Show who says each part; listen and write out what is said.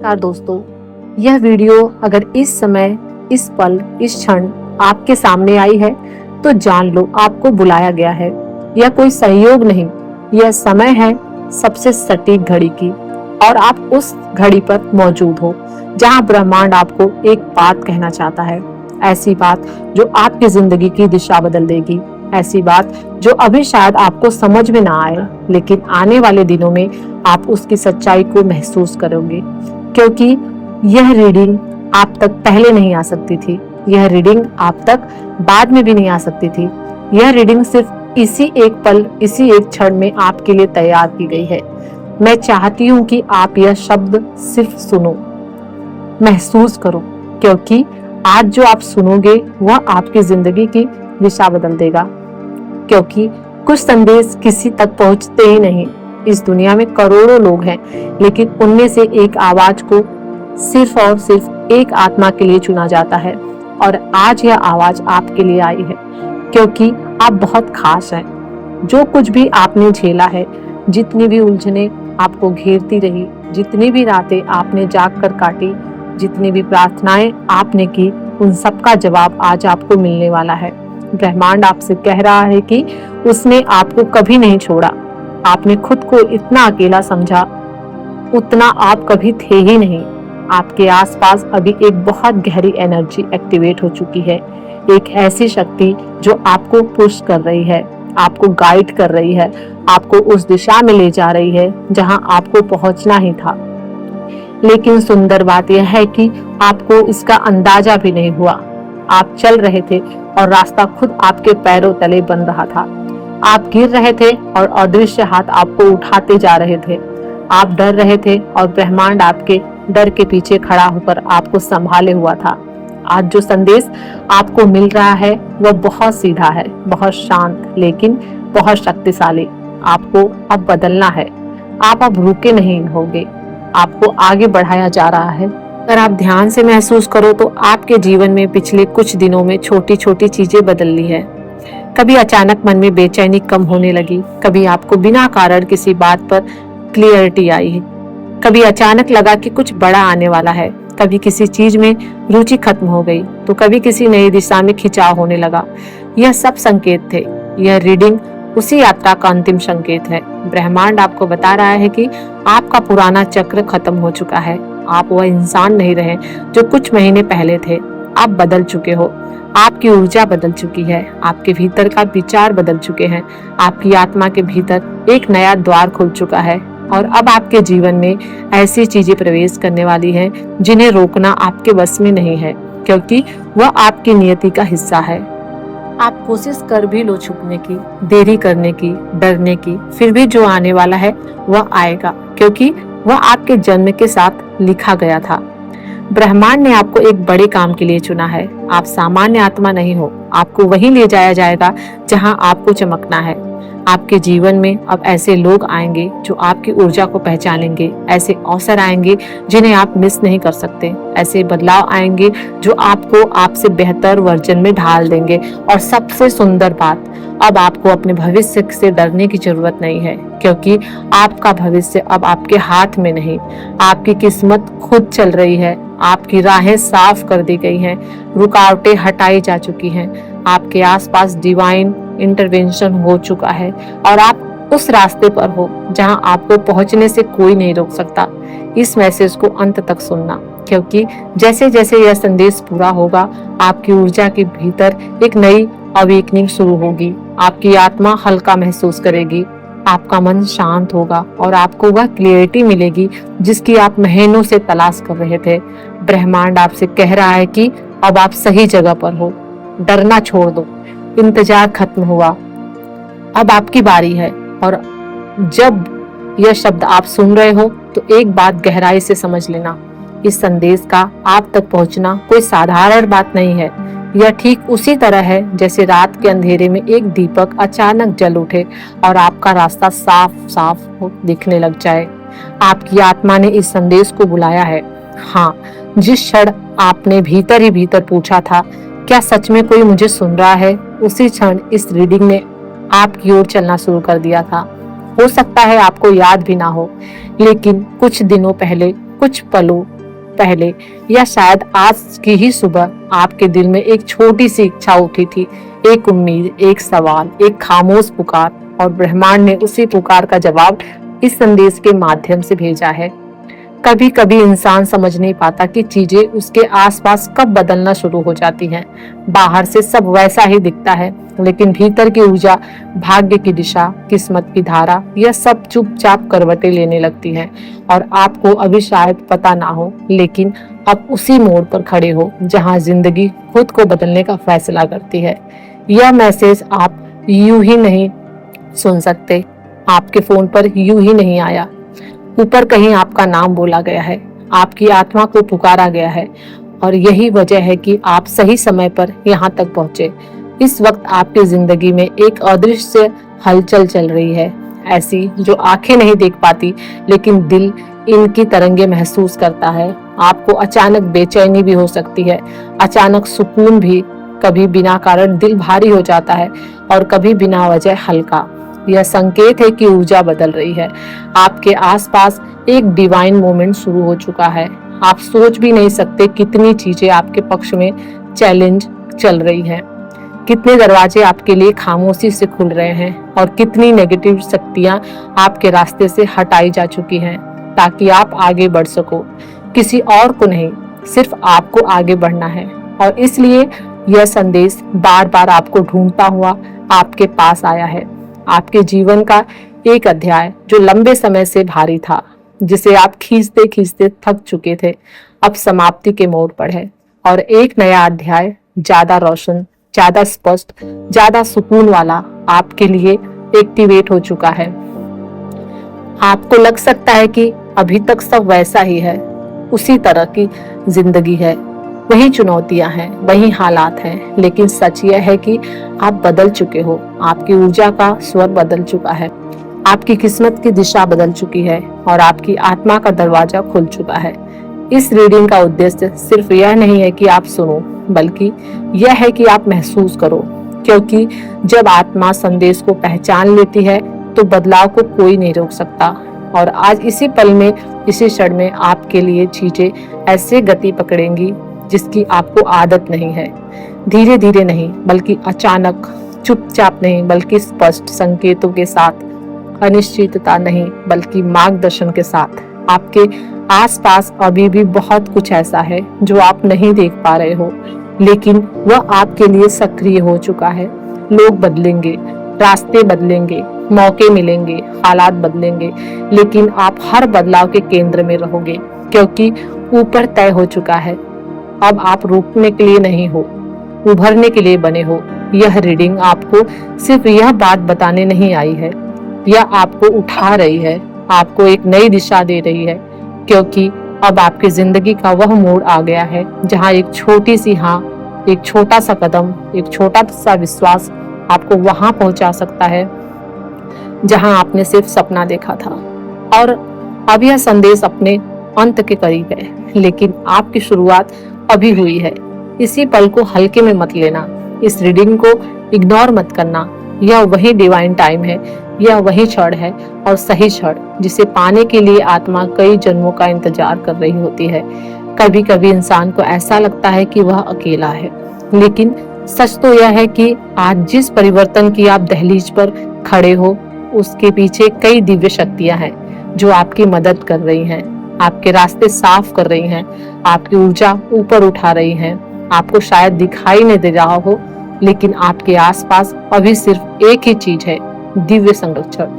Speaker 1: नमस्कार दोस्तों, यह वीडियो अगर इस समय, इस पल, इस क्षण आपके सामने आई है तो जान लो आपको बुलाया गया है। यह कोई संयोग नहीं, यह समय है सबसे सटीक घड़ी की और आप उस घड़ी पर मौजूद हो जहां ब्रह्मांड आपको एक बात कहना चाहता है। ऐसी बात जो आपकी जिंदगी की दिशा बदल देगी, ऐसी बात जो अभी शायद आपको समझ में ना आए, लेकिन आने वाले दिनों में आप उसकी सच्चाई को महसूस करोगे। क्योंकि यह रीडिंग आप तक पहले नहीं आ सकती थी, यह रीडिंग आप तक बाद में भी नहीं आ सकती थी। यह रीडिंग सिर्फ इसी एक पल, इसी एक क्षण में आपके लिए तैयार की गई है। मैं चाहती हूँ कि आप यह शब्द सिर्फ सुनो, महसूस करो, क्योंकि आज जो आप सुनोगे वह आपकी जिंदगी की दिशा बदल देगा। क्योंकि कुछ संदेश किसी तक पहुंचते ही नहीं। इस दुनिया में करोड़ों लोग हैं, लेकिन उनमें से एक आवाज को सिर्फ और सिर्फ एक आत्मा के लिए चुना जाता है। और आज यह आवाज आपके लिए आई है, क्योंकि आप बहुत खास हैं। जो कुछ भी आपने झेला है, जितनी भी उलझने आपको घेरती रही, जितनी भी रातें आपने जाग कर काटी, जितनी भी प्रार्थनाएं आपने की, उन सबका जवाब आज आपको मिलने वाला है। ब्रह्मांड आपसे कह रहा है कि उसने आपको कभी नहीं छोड़ा। आपने खुद को इतना अकेला समझा, उतना आप कभी थे ही नहीं। आपके आसपास अभी एक बहुत गहरी एनर्जी एक्टिवेट हो चुकी है, एक ऐसी शक्ति जो आपको पुश कर रही है, आपको गाइड कर रही है, आपको उस दिशा में ले जा रही है जहां आपको पहुंचना ही था। लेकिन सुंदर बात यह है कि आपको इसका अंदाजा भी नहीं हुआ। आप चल रहे थे और रास्ता खुद आपके पैरों तले बन रहा था। आप गिर रहे थे और अदृश्य हाथ आपको उठाते जा रहे थे। आप डर रहे थे और ब्रह्मांड आपके डर के पीछे खड़ा होकर आपको संभाले हुआ था। आज जो संदेश आपको मिल रहा है वह बहुत सीधा है, बहुत शांत, लेकिन बहुत शक्तिशाली। आपको अब बदलना है। आप अब रुके नहीं होगे, आपको आगे बढ़ाया जा रहा है। अगर आप ध्यान से महसूस करो तो आपके जीवन में पिछले कुछ दिनों में छोटी छोटी चीजें बदल ली है। कभी अचानक मन में बेचैनी कम होने लगी, कभी आपको बिना कारण किसी बात पर क्लियरिटी आई है, कभी अचानक लगा कि कुछ बड़ा आने वाला है, कभी किसी चीज में रुचि खत्म हो गई, तो कभी किसी नई दिशा में खिंचाव होने लगा। यह सब संकेत थे। यह रीडिंग उसी यात्रा का अंतिम संकेत है। ब्रह्मांड आपको बता रहा है कि आपका पुराना चक्र खत्म हो चुका है। आप वह इंसान नहीं रहे जो कुछ महीने पहले थे। आप बदल चुके हो, आपकी ऊर्जा बदल चुकी है, आपके भीतर का विचार बदल चुके हैं, आपकी आत्मा के भीतर एक नया द्वार खुल चुका है और अब आपके जीवन में ऐसी चीजें प्रवेश करने वाली हैं जिन्हें रोकना आपके बस में नहीं है, क्योंकि वह आपकी नियति का हिस्सा है। आप कोशिश कर भी लो छुपने की, देरी करने की, डरने की, फिर भी जो आने वाला है वह आएगा, क्योंकि वह आपके जन्म के साथ लिखा गया था। ब्रह्मांड ने आपको एक बड़े काम के लिए चुना है। आप सामान्य आत्मा नहीं हो, आपको वहीं ले जाया जाएगा जहां आपको चमकना है। आपके जीवन में अब ऐसे लोग आएंगे जो आपकी ऊर्जा को पहचानेंगे, ऐसे अवसर आएंगे जिन्हें आप मिस नहीं कर सकते, ऐसे बदलाव आएंगे जो आपको आपसे बेहतर वर्जन में ढाल देंगे। और सबसे सुंदर बात, अब आपको अपने भविष्य से डरने की जरूरत नहीं है, क्योंकि आपका भविष्य अब आपके हाथ में नहीं, आपकी किस्मत खुद चल रही है। आपकी राहें साफ कर दी गई हैं, रुकावटें हटाई जा चुकी हैं, आपके आसपास डिवाइन इंटरवेंशन हो चुका है और आप उस रास्ते पर हो जहां आपको पहुंचने से कोई नहीं रोक सकता। इस मैसेज को अंत तक सुनना, क्योंकि जैसे जैसे यह संदेश पूरा होगा, आपकी ऊर्जा के भीतर एक नई अवेकनिंग शुरू होगी। आपकी आत्मा हल्का महसूस करेगी, आपका मन शांत होगा और आपको वह क्लियरिटी मिलेगी जिसकी आप महीनों से तलाश कर रहे थे। ब्रह्मांड आपसे कह रहा है कि अब आप सही जगह पर हो। डरना छोड़ दो, इंतजार खत्म हुआ, अब आपकी बारी है। और जब यह शब्द आप सुन रहे हो तो एक बात गहराई से समझ लेना, इस संदेश का आप तक पहुंचना कोई साधारण बात नहीं है। यह ठीक उसी तरह है जैसे रात के अंधेरे में एक दीपक अचानक जल उठे और आपका रास्ता साफ साफ दिखने लग जाए। आपकी आत्मा ने इस संदेश को बुलाया है। हाँ, जिस क्षण आपने भीतर ही भीतर पूछा था, क्या सच में कोई मुझे सुन रहा है, उसी क्षण इस रीडिंग ने आपकी ओर चलना शुरू कर दिया था। हो सकता है आपको याद भी ना हो, लेकिन कुछ दिनों पहले कुछ पलों पहले या शायद आज की ही सुबह आपके दिल में एक छोटी सी इच्छा उठी थी, एक उम्मीद, एक सवाल, एक खामोश पुकार, और ब्रह्मांड ने उसी पुकार का जवाब इस संदेश के माध्यम से भेजा है। कभी कभी इंसान समझ नहीं पाता कि चीजें उसके आसपास कब बदलना शुरू हो जाती हैं। बाहर से सब वैसा ही दिखता है, लेकिन भीतर की ऊर्जा, भाग्य की दिशा, किस्मत की धारा, यह सब चुपचाप करवटें लेने लगती है। और आपको अभी शायद पता ना हो, लेकिन अब उसी मोड़ पर खड़े हो जहां जिंदगी खुद को बदलने का फैसला करती है। यह मैसेज आप यूं ही नहीं सुन सकते, आपके फोन पर यूं ही नहीं आया। ऊपर कहीं आपका नाम बोला गया है, आपकी आत्मा को पुकारा गया है, और यही वजह है कि आप सही समय पर यहाँ तक पहुंचे। इस वक्त आपकी जिंदगी में एक अदृश्य हलचल चल रही है, ऐसी जो आंखें नहीं देख पाती, लेकिन दिल इनकी तरंगे महसूस करता है। आपको अचानक बेचैनी भी हो सकती है, अचानक सुकून भी, कभी बिना कारण दिल भारी हो जाता है और कभी बिना वजह हल्का। यह संकेत है कि ऊर्जा बदल रही है। आपके आसपास एक डिवाइन मोमेंट शुरू हो चुका है। आप सोच भी नहीं सकते कितनी चीजें आपके पक्ष में चैलेंज चल रही हैं, कितने दरवाजे आपके लिए खामोशी से खुल रहे हैं, और कितनी नेगेटिव शक्तियां आपके रास्ते से हटाई जा चुकी हैं, ताकि आप आगे बढ़ सको। किसी और को नहीं, सिर्फ आपको आगे बढ़ना है। और इसलिए यह संदेश बार बार आपको ढूंढता हुआ आपके पास आया है। आपके जीवन का एक अध्याय जो लंबे समय से भारी था, जिसे आप खींचते खींचते थक चुके थे, अब समाप्ति के मोड़ पर है। और एक नया अध्याय ज्यादा रोशन, ज्यादा स्पष्ट, ज्यादा सुकून वाला आपके लिए एक्टिवेट हो चुका है। आपको लग सकता है कि अभी तक सब वैसा ही है, उसी तरह की जिंदगी है, वही चुनौतियां हैं, वही हालात हैं, लेकिन सच यह है कि आप बदल चुके हो। आपकी ऊर्जा का स्वर बदल चुका है, आपकी किस्मत की दिशा बदल चुकी है, और आपकी आत्मा का दरवाजा खुल चुका है। इस रीडिंग का उद्देश्य सिर्फ यह नहीं है कि आप सुनो, बल्कि यह है कि आप महसूस करो, क्योंकि जब आत्मा संदेश को पहचान लेती है तो बदलाव को कोई नहीं रोक सकता। और आज इसी पल में, इसी क्षण में आपके लिए चीजें ऐसे गति पकड़ेंगी जिसकी आपको आदत नहीं है। धीरे धीरे नहीं, बल्कि अचानक, चुपचाप नहीं, बल्कि स्पष्ट संकेतों के साथ, अनिश्चितता नहीं, बल्कि मार्गदर्शन के साथ। आपके आसपास अभी भी बहुत कुछ ऐसा है जो आप नहीं देख पा रहे हो, लेकिन वह आपके लिए सक्रिय हो चुका है। लोग बदलेंगे, रास्ते बदलेंगे, मौके मिलेंगे, हालात बदलेंगे, लेकिन आप हर बदलाव के केंद्र में रहोगे, क्योंकि ऊपर तय हो चुका है। अब आप रुकने के लिए नहीं हो, उभरने के लिए बने हो। यह रीडिंग आपको सिर्फ यह बात बताने नहीं आई है, यह आपको उठा रही है, आपको एक नई दिशा दे रही है, क्योंकि अब आपकी जिंदगी का वह मोड़ आ गया है जहां एक छोटी सी हाँ, एक छोटा सा कदम, एक छोटा सा विश्वास आपको वहां पहुंचा सकता है जहां आपने सिर्फ सपना देखा था। और अब यह संदेश अपने अंत के करीब है, लेकिन आपकी शुरुआत अभी हुई है। इसी पल को हल्के में मत लेना, इस रीडिंग को इग्नोर मत करना। यह वही डिवाइन टाइम है, यह वही क्षण है, और सही क्षण जिसे पाने के लिए आत्मा कई जन्मों का इंतजार कर रही होती है। कभी कभी इंसान को ऐसा लगता है कि वह अकेला है, लेकिन सच तो यह है कि आज जिस परिवर्तन की आप दहलीज पर खड़े हो, उसके पीछे कई दिव्य शक्तियां हैं जो आपकी मदद कर रही हैं, आपके रास्ते साफ कर रही हैं, आपकी ऊर्जा ऊपर उठा रही हैं। आपको शायद दिखाई नहीं दे रहा हो, लेकिन आपके आसपास अभी सिर्फ एक ही चीज है, दिव्य संरक्षण।